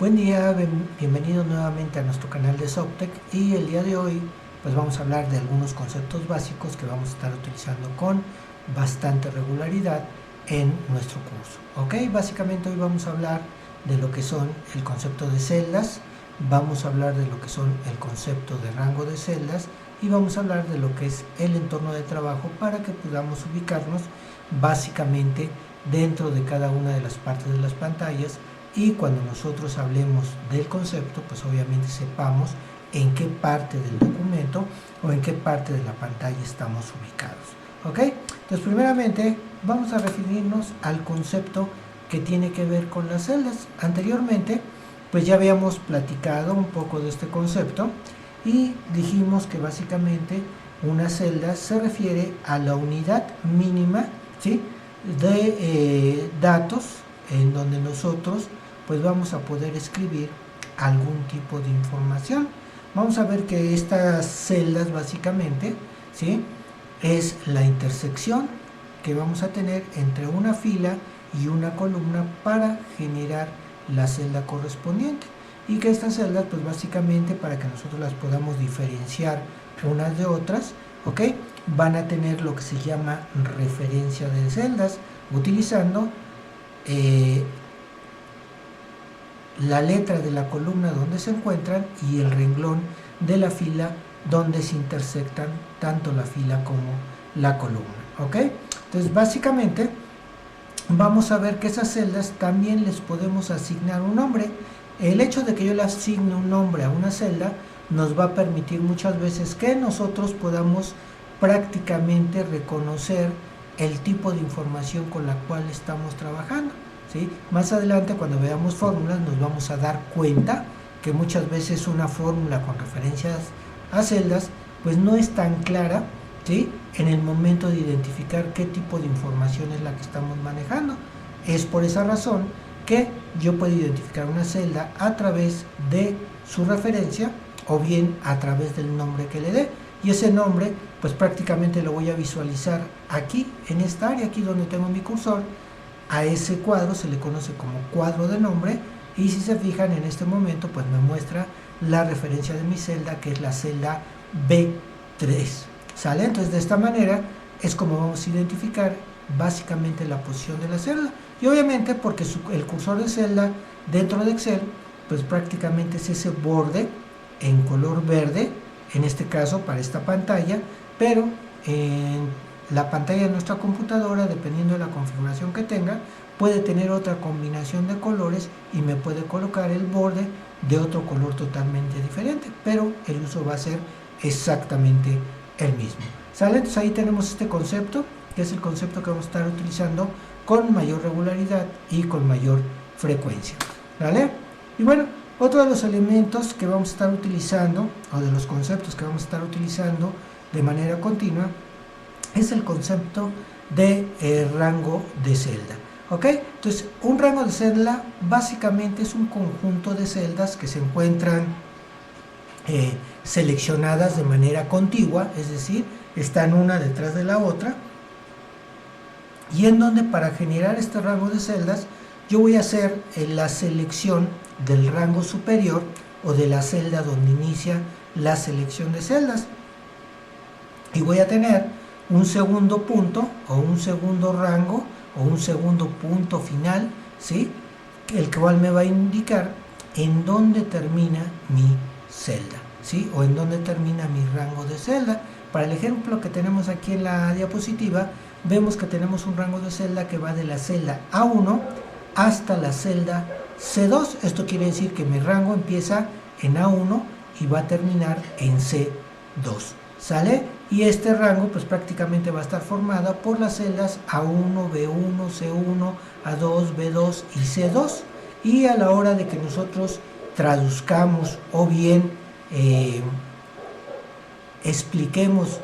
Buen día, bienvenidos nuevamente a nuestro canal de Soptec y el día de hoy pues vamos a hablar de algunos conceptos básicos que vamos a estar utilizando con bastante regularidad en nuestro curso. Ok, básicamente hoy vamos a hablar de lo que son el concepto de celdas, vamos a hablar de lo que son el concepto de rango de celdas y vamos a hablar de lo que es el entorno de trabajo para que podamos ubicarnos básicamente dentro de cada una de las partes de las pantallas. Y cuando nosotros hablemos del concepto, pues obviamente sepamos en qué parte del documento o en qué parte de la pantalla estamos ubicados. ¿Ok? Entonces, primeramente, vamos a referirnos al concepto que tiene que ver con las celdas. Anteriormente, pues ya habíamos platicado un poco de este concepto y dijimos que básicamente una celda se refiere a la unidad mínima, ¿sí?, de datos en donde nosotros pues vamos a poder escribir algún tipo de información. Vamos a ver que estas celdas básicamente, ¿sí?, es la intersección que vamos a tener entre una fila y una columna para generar la celda correspondiente, y que estas celdas pues básicamente, para que nosotros las podamos diferenciar unas de otras, ¿ok?, van a tener lo que se llama referencia de celdas, utilizando la letra de la columna donde se encuentran y el renglón de la fila donde se intersectan tanto la fila como la columna. ¿Ok? Entonces básicamente vamos a ver que esas celdas también les podemos asignar un nombre. El hecho de que yo le asigne un nombre a una celda nos va a permitir muchas veces que nosotros podamos prácticamente reconocer el tipo de información con la cual estamos trabajando. ¿Sí? Más adelante, cuando veamos fórmulas, nos vamos a dar cuenta que muchas veces una fórmula con referencias a celdas pues no es tan clara, ¿sí?, en el momento de identificar qué tipo de información es la que estamos manejando. Es por esa razón que yo puedo identificar una celda a través de su referencia o bien a través del nombre que le dé, y ese nombre pues prácticamente lo voy a visualizar aquí en esta área, aquí donde tengo mi cursor. A ese cuadro se le conoce como cuadro de nombre, y si se fijan en este momento pues me muestra la referencia de mi celda, que es la celda B3. ¿Sale? Entonces de esta manera es como vamos a identificar básicamente la posición de la celda, y obviamente porque el cursor de celda dentro de Excel pues prácticamente es ese borde en color verde, en este caso para esta pantalla, pero en la pantalla de nuestra computadora, dependiendo de la configuración que tenga, puede tener otra combinación de colores y me puede colocar el borde de otro color totalmente diferente, pero el uso va a ser exactamente el mismo. ¿Sale? Entonces ahí tenemos este concepto, que es el concepto que vamos a estar utilizando con mayor regularidad y con mayor frecuencia. ¿Vale? Y bueno, otro de los elementos que vamos a estar utilizando, o de los conceptos que vamos a estar utilizando de manera continua, es el concepto de rango de celda. ¿Ok? Entonces, un rango de celda básicamente es un conjunto de celdas que se encuentran seleccionadas de manera contigua, es decir, están una detrás de la otra, y en donde para generar este rango de celdas yo voy a hacer la selección del rango superior o de la celda donde inicia la selección de celdas, y voy a tener un segundo punto o un segundo rango o un segundo punto final, ¿sí?, el cual me va a indicar en dónde termina mi celda, ¿sí?, o en dónde termina mi rango de celda. Para el ejemplo que tenemos aquí en la diapositiva, vemos que tenemos un rango de celda que va de la celda A1 hasta la celda C2. Esto quiere decir que mi rango empieza en A1 y va a terminar en C2. ¿Sale? Y este rango pues prácticamente va a estar formado por las celdas A1, B1, C1, A2, B2 y C2. Y a la hora de que nosotros traduzcamos o bien expliquemos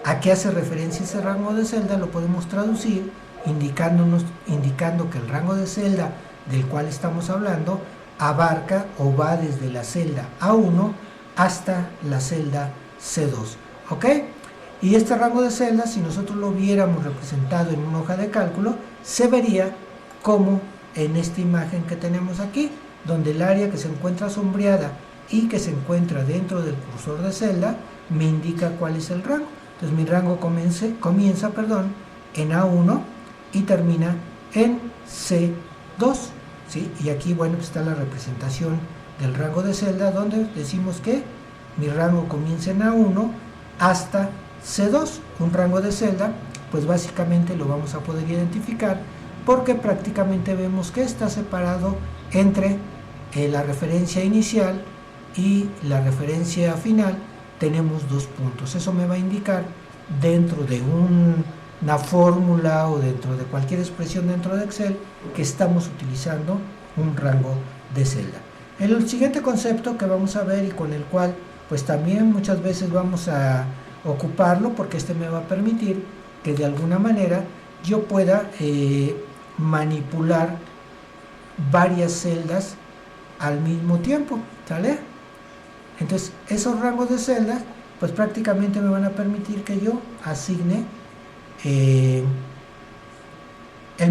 a qué hace referencia ese rango de celda, lo podemos traducir indicando que el rango de celda del cual estamos hablando abarca o va desde la celda A1 hasta la celda C2. ¿Ok? Y este rango de celdas, si nosotros lo viéramos representado en una hoja de cálculo, se vería como en esta imagen que tenemos aquí. donde el área que se encuentra sombreada y que se encuentra dentro del cursor de celda me indica cuál es el rango. Entonces mi rango comienza en A1 y termina en C2, ¿sí? Y aquí, bueno, pues está la representación del rango de celda, donde decimos que mi rango comienza en A1 hasta C2. Un rango de celda, pues básicamente lo vamos a poder identificar porque prácticamente vemos que está separado entre la referencia inicial y la referencia final. Tenemos 2 puntos. Eso me va a indicar dentro de una fórmula o dentro de cualquier expresión dentro de Excel que estamos utilizando un rango de celda. El siguiente concepto que vamos a ver y con el cual pues también muchas veces vamos a ocuparlo, porque este me va a permitir que de alguna manera yo pueda manipular varias celdas al mismo tiempo, ¿sale? Entonces esos rangos de celdas pues prácticamente me van a permitir que yo asigne el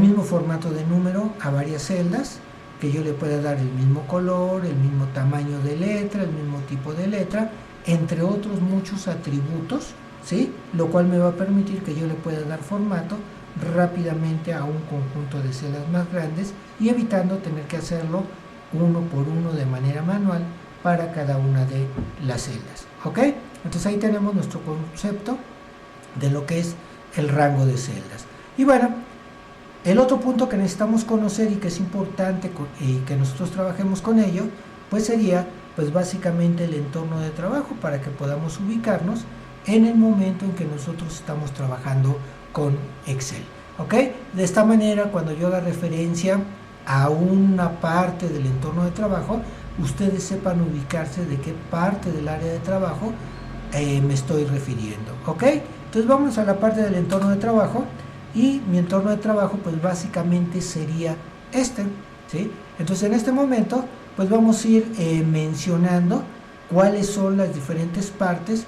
mismo formato de número a varias celdas, que yo le pueda dar el mismo color, el mismo tamaño de letra, el mismo tipo de letra, entre otros muchos atributos, ¿sí? Lo cual me va a permitir que yo le pueda dar formato rápidamente a un conjunto de celdas más grandes y evitando tener que hacerlo uno por uno de manera manual para cada una de las celdas, ¿ok? Entonces ahí tenemos nuestro concepto de lo que es el rango de celdas. Y bueno, el otro punto que necesitamos conocer y que es importante que nosotros trabajemos con ello, pues sería pues básicamente el entorno de trabajo, para que podamos ubicarnos en el momento en que nosotros estamos trabajando con Excel, ¿ok? De esta manera, cuando yo haga referencia a una parte del entorno de trabajo, ustedes sepan ubicarse de qué parte del área de trabajo me estoy refiriendo, ¿ok? Entonces vamos a la parte del entorno de trabajo, y mi entorno de trabajo pues básicamente sería este, ¿sí? Entonces en este momento pues vamos a ir mencionando cuáles son las diferentes partes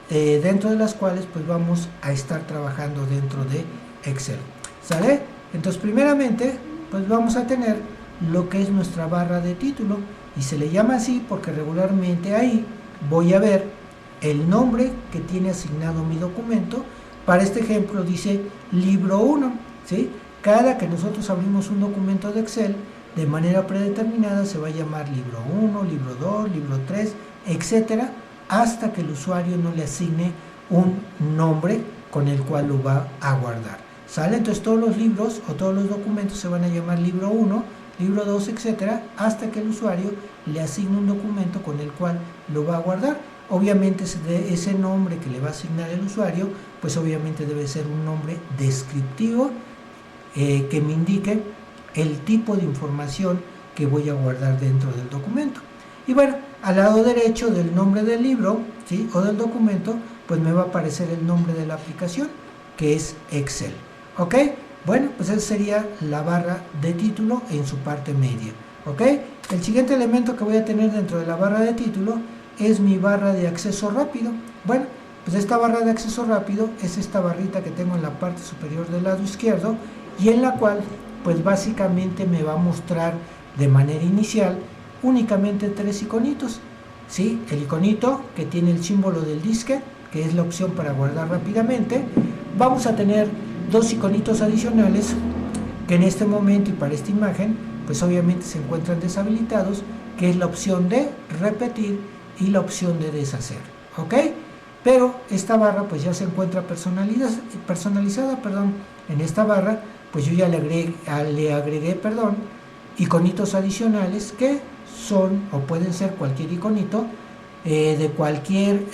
dentro de las cuales pues vamos a estar trabajando dentro de Excel, ¿sale? Entonces primeramente pues vamos a tener lo que es nuestra barra de título, y se le llama así porque regularmente ahí voy a ver el nombre que tiene asignado mi documento. Para este ejemplo dice libro 1, ¿sí? Cada que nosotros abrimos un documento de Excel de manera predeterminada se va a llamar libro 1, libro 2, libro 3, etcétera, hasta que el usuario no le asigne un nombre con el cual lo va a guardar, ¿sale? Entonces todos los libros o todos los documentos se van a llamar libro 1, libro 2, etcétera, hasta que el usuario le asigne un documento con el cual lo va a guardar. Obviamente ese nombre que le va a asignar el usuario, pues obviamente debe ser un nombre descriptivo que me indique el tipo de información que voy a guardar dentro del documento. Y bueno, al lado derecho del nombre del libro, ¿sí?, o del documento, pues me va a aparecer el nombre de la aplicación, que es Excel, ¿ok? Bueno, pues esa sería la barra de título en su parte media, ¿ok? El siguiente elemento que voy a tener dentro de la barra de título es mi barra de acceso rápido. Bueno, pues esta barra de acceso rápido es esta barrita que tengo en la parte superior del lado izquierdo, y en la cual pues básicamente me va a mostrar de manera inicial únicamente 3 iconitos, ¿sí? El iconito que tiene el símbolo del disque, que es la opción para guardar rápidamente. Vamos a tener 2 iconitos adicionales que en este momento y para esta imagen pues obviamente se encuentran deshabilitados, que es la opción de repetir y la opción de deshacer, ¿ok? Pero esta barra pues ya se encuentra personalizada. En esta barra pues yo ya le agregué iconitos adicionales que son o pueden ser cualquier iconito de cualquier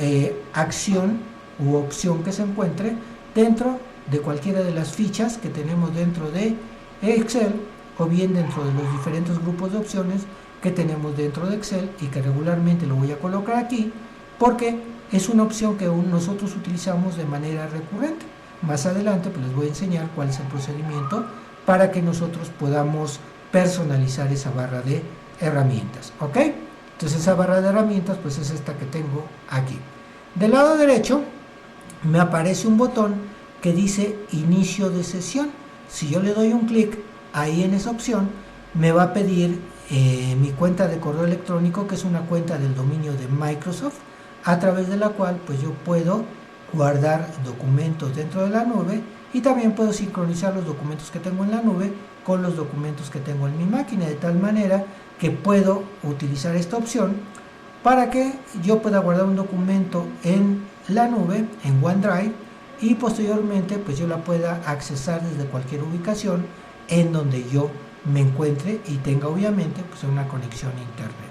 acción u opción que se encuentre dentro de cualquiera de las fichas que tenemos dentro de Excel, o bien dentro de los diferentes grupos de opciones que tenemos dentro de Excel, y que regularmente lo voy a colocar aquí porque es una opción que nosotros utilizamos de manera recurrente. Más adelante pues les voy a enseñar cuál es el procedimiento para que nosotros podamos personalizar esa barra de herramientas, ¿ok? Entonces esa barra de herramientas pues es esta que tengo aquí. Del lado derecho me aparece un botón que dice inicio de sesión. Si yo le doy un clic ahí en esa opción, me va a pedir mi cuenta de correo electrónico, que es una cuenta del dominio de Microsoft, a través de la cual pues yo puedo guardar documentos dentro de la nube y también puedo sincronizar los documentos que tengo en la nube con los documentos que tengo en mi máquina, de tal manera que puedo utilizar esta opción para que yo pueda guardar un documento en la nube, en OneDrive, y posteriormente pues yo la pueda accesar desde cualquier ubicación en donde yo me encuentre y tenga obviamente pues una conexión a internet.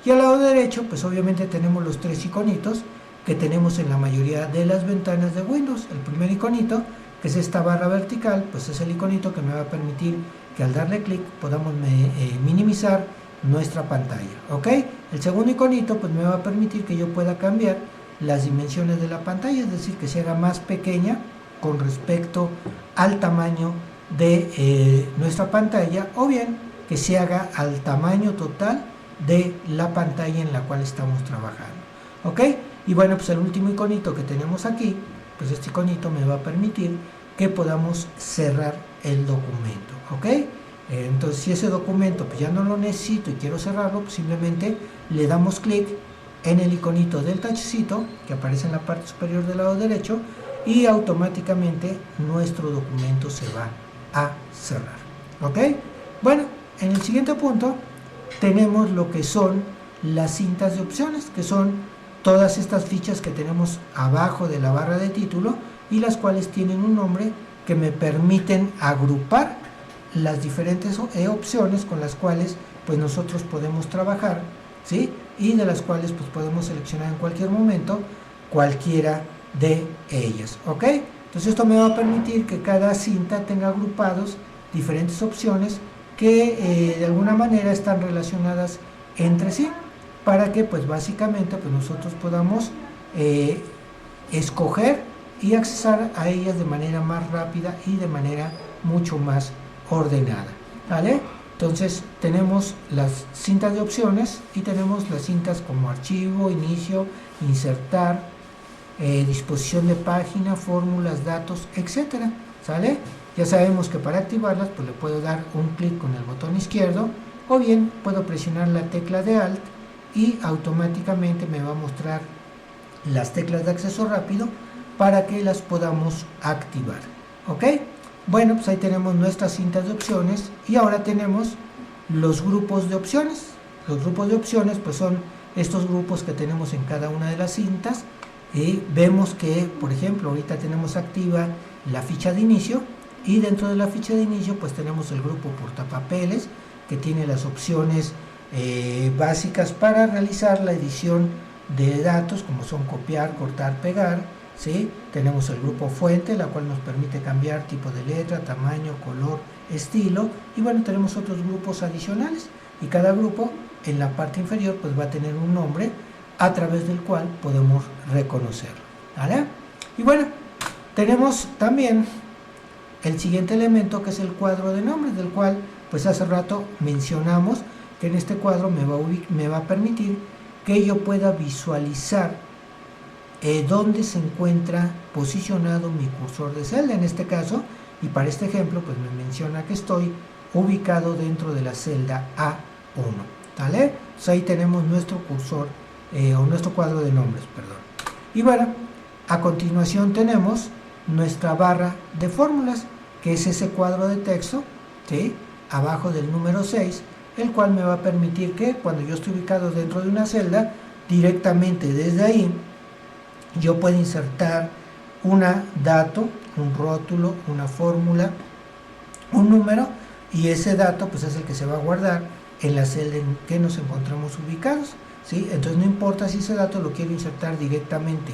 Y al lado derecho pues obviamente tenemos los tres iconitos que tenemos en la mayoría de las ventanas de Windows. El primer iconito, que es esta barra vertical, pues es el iconito que me va a permitir que al darle clic podamos minimizar nuestra pantalla, ¿ok? El segundo iconito pues me va a permitir que yo pueda cambiar las dimensiones de la pantalla, es decir, que se haga más pequeña con respecto al tamaño de nuestra pantalla, o bien que se haga al tamaño total de la pantalla en la cual estamos trabajando, ¿ok? Y bueno, pues el último iconito que tenemos aquí, pues este iconito me va a permitir que podamos cerrar el documento, ¿ok? Entonces si ese documento pues ya no lo necesito y quiero cerrarlo, pues simplemente le damos clic en el iconito del tachecito que aparece en la parte superior del lado derecho y automáticamente nuestro documento se va a cerrar, ¿ok? Bueno, en el siguiente punto tenemos lo que son las cintas de opciones, que son todas estas fichas que tenemos abajo de la barra de título y las cuales tienen un nombre que me permiten agrupar las diferentes opciones con las cuales pues nosotros podemos trabajar, ¿sí? Y de las cuales pues podemos seleccionar en cualquier momento cualquiera de ellas, ¿ok? Entonces esto me va a permitir que cada cinta tenga agrupados diferentes opciones que de alguna manera están relacionadas entre sí, para que pues básicamente pues nosotros podamos escoger y accesar a ellas de manera más rápida y de manera mucho más ordenada, ¿vale? Entonces tenemos las cintas de opciones y tenemos las cintas como archivo, inicio, insertar, disposición de página, fórmulas, datos, etcétera, ¿sale? Ya sabemos que para activarlas pues le puedo dar un clic con el botón izquierdo o bien puedo presionar la tecla de Alt y automáticamente me va a mostrar las teclas de acceso rápido para que las podamos activar, ¿ok? Bueno, pues ahí tenemos nuestras cintas de opciones y ahora tenemos los grupos de opciones. Los grupos de opciones pues son estos grupos que tenemos en cada una de las cintas y vemos que, por ejemplo, ahorita tenemos activa la ficha de inicio y dentro de la ficha de inicio pues tenemos el grupo portapapeles que tiene las opciones básicas para realizar la edición de datos como son copiar, cortar, pegar, ¿sí? Tenemos el grupo fuente, la cual nos permite cambiar tipo de letra, tamaño, color, estilo y bueno, tenemos otros grupos adicionales y cada grupo en la parte inferior pues va a tener un nombre a través del cual podemos reconocerlo, ¿vale? Y bueno, tenemos también el siguiente elemento que es el cuadro de nombres, del cual pues hace rato mencionamos que en este cuadro me va a permitir que yo pueda visualizar dónde se encuentra posicionado mi cursor de celda en este caso, y para este ejemplo pues me menciona que estoy ubicado dentro de la celda A1, ¿vale? Pues ahí tenemos nuestro cursor o nuestro cuadro de nombres, perdón. Y bueno, a continuación tenemos nuestra barra de fórmulas, que es ese cuadro de texto, ¿sí? Abajo del número 6, el cual me va a permitir que cuando yo estoy ubicado dentro de una celda, directamente desde ahí yo puedo insertar un dato, un rótulo, una fórmula, un número, y ese dato pues es el que se va a guardar en la celda en que nos encontramos ubicados, ¿sí? Entonces no importa si ese dato lo quiero insertar directamente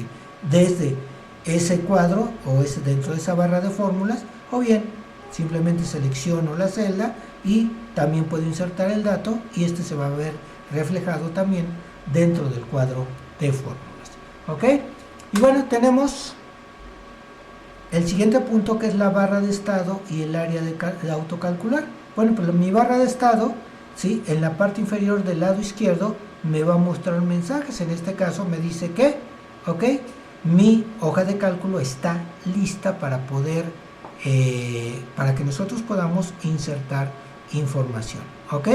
desde ese cuadro o dentro de esa barra de fórmulas, o bien simplemente selecciono la celda y también puedo insertar el dato y este se va a ver reflejado también dentro del cuadro de fórmulas, ¿ok? Y bueno, tenemos el siguiente punto que es la barra de estado y el área de autocalcular. Bueno, pues mi barra de estado, ¿sí? En la parte inferior del lado izquierdo me va a mostrar mensajes. En este caso me dice que, ¿ok? Mi hoja de cálculo está lista para poder, para que nosotros podamos insertar información, ¿ok?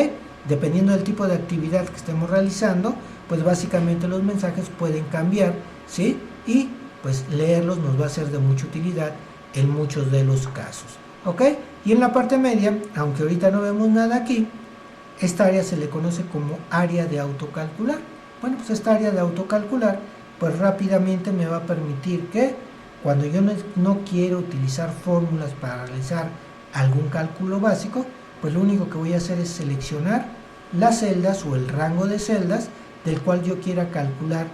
dependiendo del tipo de actividad que estemos realizando, pues básicamente los mensajes pueden cambiar, ¿sí? Y pues leerlos nos va a ser de mucha utilidad en muchos de los casos, ¿ok? Y en la parte media, aunque ahorita no vemos nada aquí, esta área se le conoce como área de autocalcular. Bueno, pues esta área de autocalcular, pues rápidamente me va a permitir que cuando yo no quiero utilizar fórmulas para realizar algún cálculo básico, pues lo único que voy a hacer es seleccionar las celdas o el rango de celdas del cual yo quiera calcular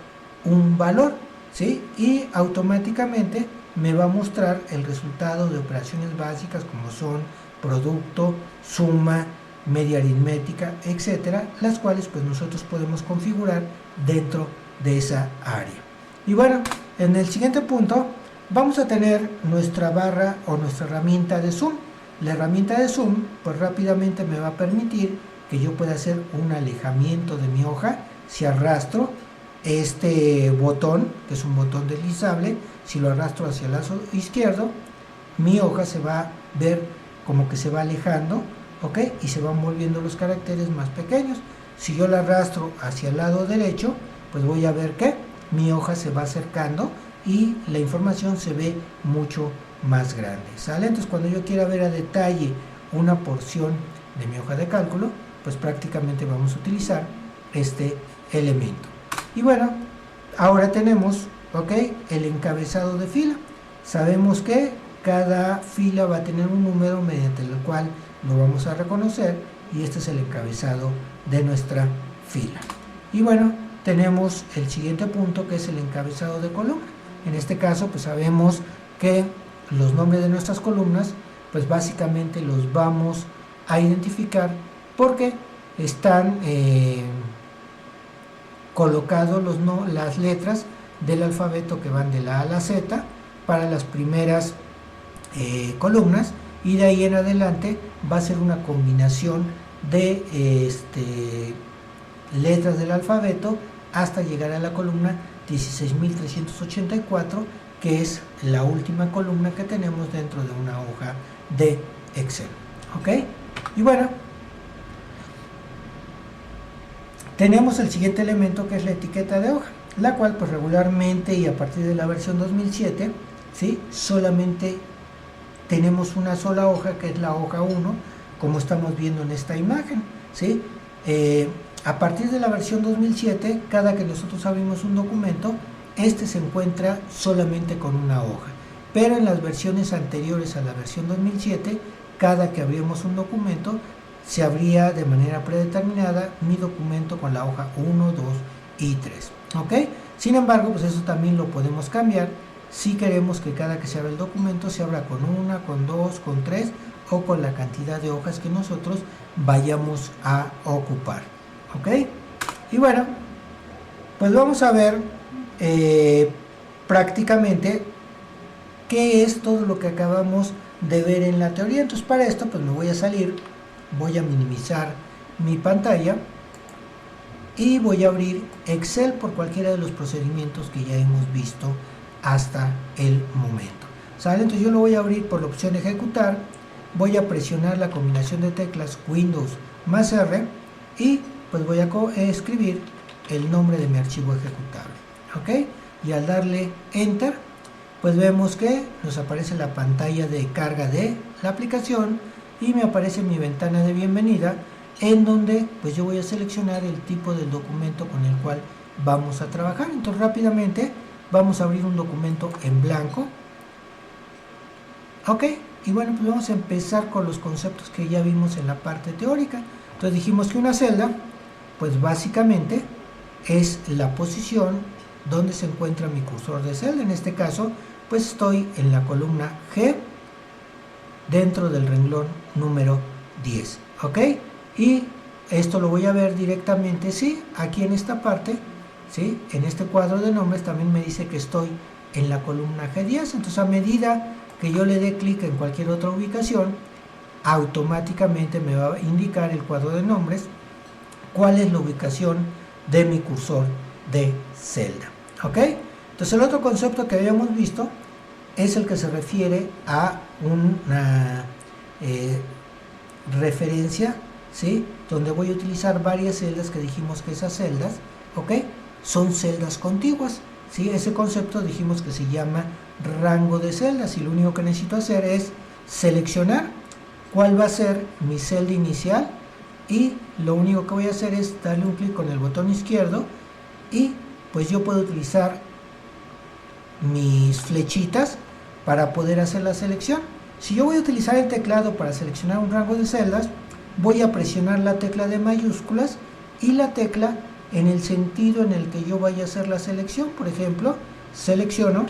un valor, ¿sí? Y automáticamente me va a mostrar el resultado de operaciones básicas como son producto, suma, media aritmética, etcétera, las cuales pues nosotros podemos configurar dentro de esa área. Y bueno, en el siguiente punto vamos a tener nuestra barra o nuestra herramienta de zoom. La herramienta de zoom pues rápidamente me va a permitir que yo pueda hacer un alejamiento de mi hoja. Si arrastro este botón, que es un botón deslizable, si lo arrastro hacia el lado izquierdo, mi hoja se va a ver como que se va alejando, ¿ok? Y se van volviendo los caracteres más pequeños. Si yo la arrastro hacia el lado derecho, pues voy a ver que mi hoja se va acercando y la información se ve mucho más grande, ¿sale? Entonces cuando yo quiera ver a detalle una porción de mi hoja de cálculo, pues prácticamente vamos a utilizar este elemento. Y bueno, ahora tenemos, ¿ok?, el encabezado de fila. Sabemos que cada fila va a tener un número mediante el cual lo vamos a reconocer, y este es el encabezado de nuestra fila. Y bueno, tenemos el siguiente punto, que es el encabezado de columna. En este caso pues sabemos que los nombres de nuestras columnas pues básicamente los vamos a identificar porque están colocados las letras del alfabeto que van de la A a la Z para las primeras columnas, y de ahí en adelante va a ser una combinación de letras del alfabeto hasta llegar a la columna 16.384, que es la última columna que tenemos dentro de una hoja de Excel, ¿ok? Y bueno, tenemos el siguiente elemento, que es la etiqueta de hoja, la cual pues regularmente y a partir de la versión 2007, ¿sí?, solamente tenemos una sola hoja, que es la hoja 1, como estamos viendo en esta imagen, ¿sí? A partir de la versión 2007, cada que nosotros abrimos un documento, este se encuentra solamente con una hoja. Pero en las versiones anteriores a la versión 2007, cada que abrimos un documento, se abría de manera predeterminada mi documento con la hoja 1, 2 y 3. ¿Ok? Sin embargo, pues eso también lo podemos cambiar si queremos que cada que se abra el documento se abra con 1, con 2, con 3 o con la cantidad de hojas que nosotros vayamos a ocupar. ¿Ok? Y bueno, pues vamos a ver prácticamente qué es todo lo que acabamos de ver en la teoría. Entonces para esto pues me voy a salir, voy a minimizar mi pantalla y voy a abrir Excel por cualquiera de los procedimientos que ya hemos visto hasta el momento, ¿sale? Entonces yo lo voy a abrir por la opción ejecutar, voy a presionar la combinación de teclas Windows más R y pues voy a escribir el nombre de mi archivo ejecutable, ¿ok? Y al darle Enter, pues vemos que nos aparece la pantalla de carga de la aplicación y me aparece mi ventana de bienvenida, en donde pues yo voy a seleccionar el tipo del documento con el cual vamos a trabajar. Entonces rápidamente vamos a abrir un documento en blanco, ok, y bueno, pues vamos a empezar con los conceptos que ya vimos en la parte teórica. Entonces dijimos que una celda pues básicamente es la posición donde se encuentra mi cursor de celda. En este caso pues estoy en la columna G dentro del renglón número 10, ok, y esto lo voy a ver directamente, sí, aquí en esta parte, sí, en este cuadro de nombres también me dice que estoy en la columna G10. Entonces a medida que yo le dé clic en cualquier otra ubicación, automáticamente me va a indicar el cuadro de nombres cuál es la ubicación de mi cursor de celda, ¿ok? Entonces el otro concepto que habíamos visto es el que se refiere a una referencia, ¿sí? Donde voy a utilizar varias celdas que dijimos que esas celdas, ¿ok? Son celdas contiguas, ¿sí? Ese concepto dijimos que se llama rango de celdas y lo único que necesito hacer es seleccionar cuál va a ser mi celda inicial y lo único que voy a hacer es darle un clic con el botón izquierdo y pues yo puedo utilizar mis flechitas para poder hacer la selección. Si yo voy a utilizar el teclado para seleccionar un rango de celdas, voy a presionar la tecla de mayúsculas y la tecla en el sentido en el que yo vaya a hacer la selección. Por ejemplo, selecciono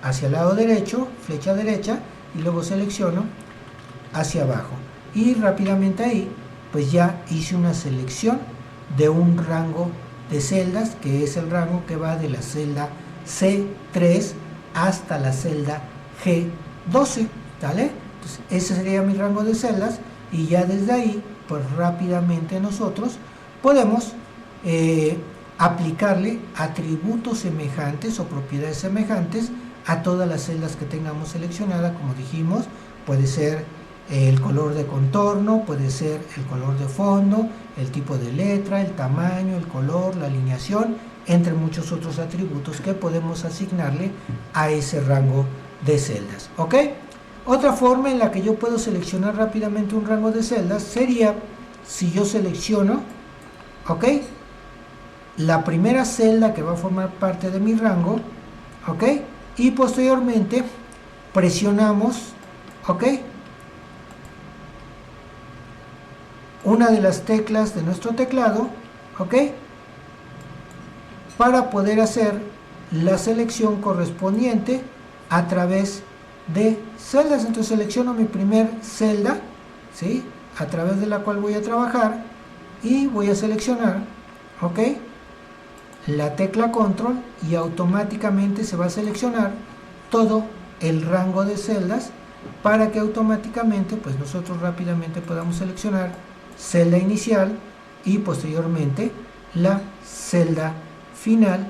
hacia el lado derecho, flecha derecha, y luego selecciono hacia abajo. Y rápidamente ahí, pues ya hice una selección de un rango de celdas, que es el rango que va de la celda C3 hasta la celda G12, ¿vale? Entonces, ese sería mi rango de celdas y ya desde ahí, pues rápidamente nosotros podemos aplicarle atributos semejantes o propiedades semejantes a todas las celdas que tengamos seleccionadas. Como dijimos, puede ser el color de contorno, puede ser el color de fondo, el tipo de letra, el tamaño, el color, la alineación, entre muchos otros atributos que podemos asignarle a ese rango de celdas, ¿ok? Otra forma en la que yo puedo seleccionar rápidamente un rango de celdas sería si yo selecciono, ¿ok?, la primera celda que va a formar parte de mi rango, ¿ok?, y posteriormente presionamos, ¿ok?, una de las teclas de nuestro teclado, ¿ok?, para poder hacer la selección correspondiente a través de celdas. Entonces selecciono mi primer celda, ¿sí?, a través de la cual voy a trabajar y voy a seleccionar, ¿ok?, la tecla control y automáticamente se va a seleccionar todo el rango de celdas para que automáticamente pues nosotros rápidamente podamos seleccionar celda inicial y posteriormente la celda final,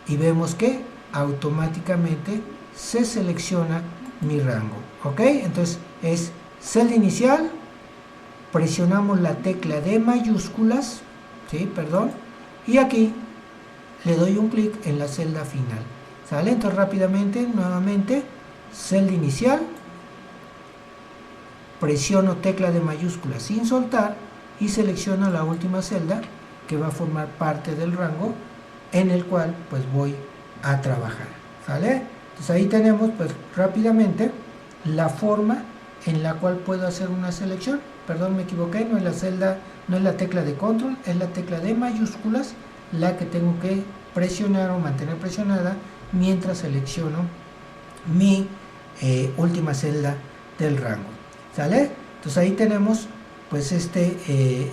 y vemos que automáticamente se selecciona mi rango, ¿ok? Entonces es celda inicial, presionamos la tecla de mayúsculas, ¿sí? Perdón, y aquí le doy un clic en la celda final, ¿sale? Entonces rápidamente, nuevamente, celda inicial, presiono tecla de mayúsculas sin soltar y selecciono la última celda que va a formar parte del rango en el cual pues voy a trabajar, ¿sale? Entonces ahí tenemos pues rápidamente la forma en la cual puedo hacer una selección. Perdón, me equivoqué, no es la celda, no es la tecla de control, es la tecla de mayúsculas la que tengo que presionar o mantener presionada mientras selecciono mi última celda del rango, ¿sale? Entonces ahí tenemos pues este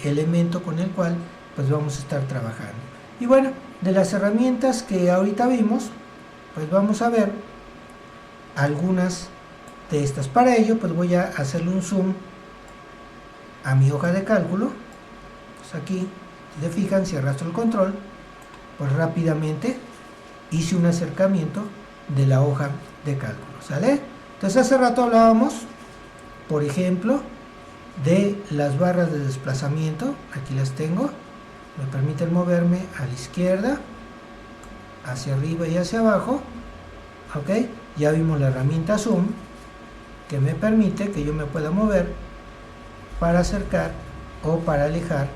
elemento con el cual pues vamos a estar trabajando. Y bueno, de las herramientas que ahorita vimos, pues vamos a ver algunas de estas. Para ello pues voy a hacerle un zoom a mi hoja de cálculo. Pues aquí, si se fijan, si arrastro el control, pues rápidamente hice un acercamiento de la hoja de cálculo, ¿sale? Entonces hace rato hablábamos, por ejemplo, de las barras de desplazamiento. Aquí las tengo, me permiten moverme a la izquierda, hacia arriba y hacia abajo, ¿ok? Ya vimos la herramienta zoom, que me permite que yo me pueda mover para acercar o para alejar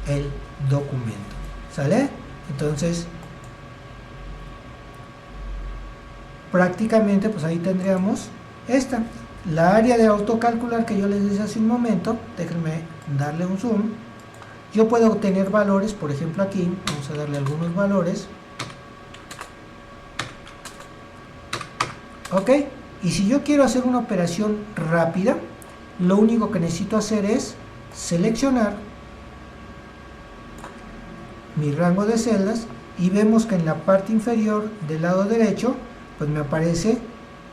el documento, ¿sale? Entonces prácticamente pues ahí tendríamos esta, la área de autocalcular que yo les decía hace un momento. Déjenme darle un zoom. Yo puedo obtener valores, por ejemplo aquí, vamos a darle algunos valores, ok, y si yo quiero hacer una operación rápida, lo único que necesito hacer es seleccionar mi rango de celdas y vemos que en la parte inferior del lado derecho pues me aparece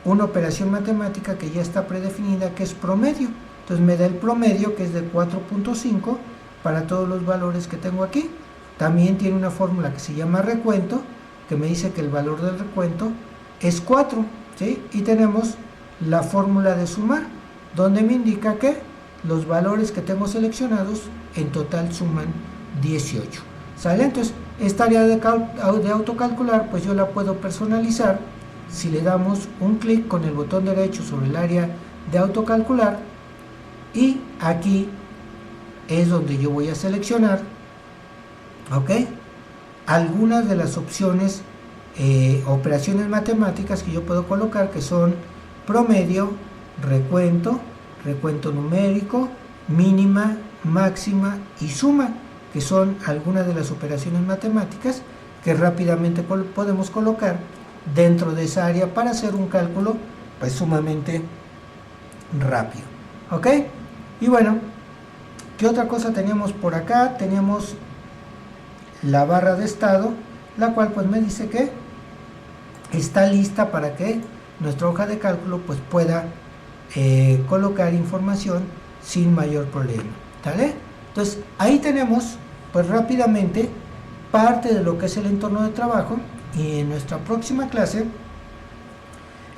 una operación matemática que ya está predefinida, que es promedio. Entonces me da el promedio, que es de 4.5 para todos los valores que tengo aquí. También tiene una fórmula que se llama recuento, que me dice que el valor del recuento es 4, ¿sí? Y tenemos la fórmula de sumar, donde me indica que los valores que tengo seleccionados en total suman 18. ¿Sale? Entonces, esta área de autocalcular, pues yo la puedo personalizar si le damos un clic con el botón derecho sobre el área de autocalcular, y aquí es donde yo voy a seleccionar, ¿ok?, algunas de las opciones, operaciones matemáticas que yo puedo colocar, que son promedio, recuento, recuento numérico, mínima, máxima y suma, que son algunas de las operaciones matemáticas que rápidamente podemos colocar dentro de esa área para hacer un cálculo pues sumamente rápido. ¿Ok? Y bueno, ¿qué otra cosa teníamos por acá? Teníamos la barra de estado, la cual pues me dice que está lista para que nuestra hoja de cálculo pues pueda colocar información sin mayor problema. ¿Vale? Entonces ahí tenemos pues rápidamente parte de lo que es el entorno de trabajo, y en nuestra próxima clase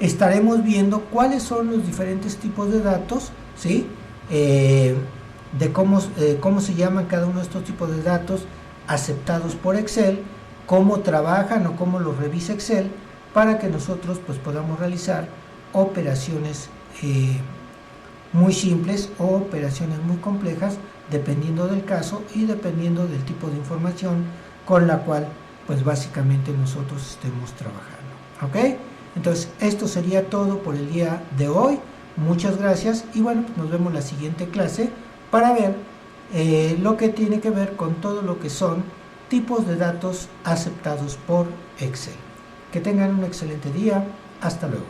estaremos viendo cuáles son los diferentes tipos de datos, ¿sí? De cómo se llaman cada uno de estos tipos de datos aceptados por Excel, cómo trabajan o cómo los revisa Excel, para que nosotros pues podamos realizar operaciones muy simples o operaciones muy complejas, dependiendo del caso y dependiendo del tipo de información con la cual pues básicamente nosotros estemos trabajando. ¿Ok? Entonces esto sería todo por el día de hoy. Muchas gracias y bueno, pues nos vemos la siguiente clase para ver lo que tiene que ver con todo lo que son tipos de datos aceptados por Excel. Que tengan un excelente día. Hasta luego.